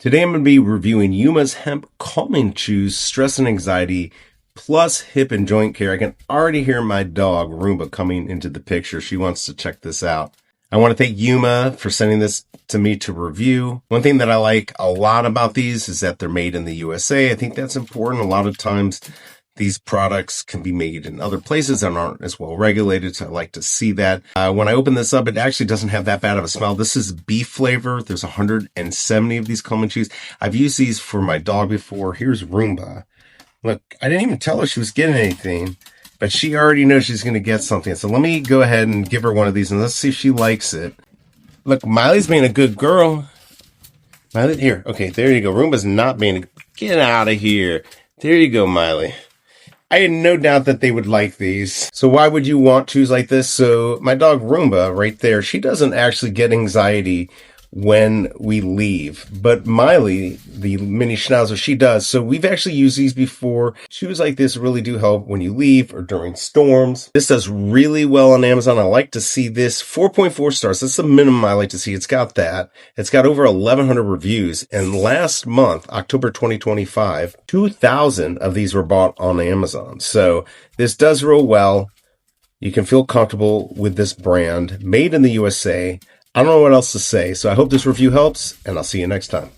Today I'm going to be reviewing YUMA'S Hemp Calming Chews Stress and Anxiety plus Hip and Joint Care. I can already hear my dog, Roomba, coming into the picture. She wants to check this out. I want to thank Yuma for sending this to me to review. One thing that I like a lot about these is that they're made in the USA. I think that's important. A lot of times these products can be made in other places that aren't as well regulated, so I like to see that. When I open this up, it actually doesn't have that bad of a smell. This is beef flavor. There's 170 of these calming chews. I've used these for my dog before. Here's Roomba. Look, I didn't even tell her she was getting anything, but she already knows she's going to get something. So let me go ahead and give her one of these, and let's see if she likes it. Look, Miley's being a good girl. Miley, here. Okay, there you go. Roomba's not being get out of here. There you go, Miley. I had no doubt that they would like these. So why would you want chews like this? So my dog Roomba right there, she doesn't actually get anxiety when we leave. But Miley, the mini schnauzer, she does. So we've actually used these before. Chews like this really do help when you leave or during storms. This does really well on Amazon. I like to see this. 4.4 stars. That's the minimum I like to see. It's got that. It's got over 1,100 reviews. And last month, October 2025, 2,000 of these were bought on Amazon. So this does real well. You can feel comfortable with this brand. Made in the USA. I don't know what else to say, so I hope this review helps, and I'll see you next time.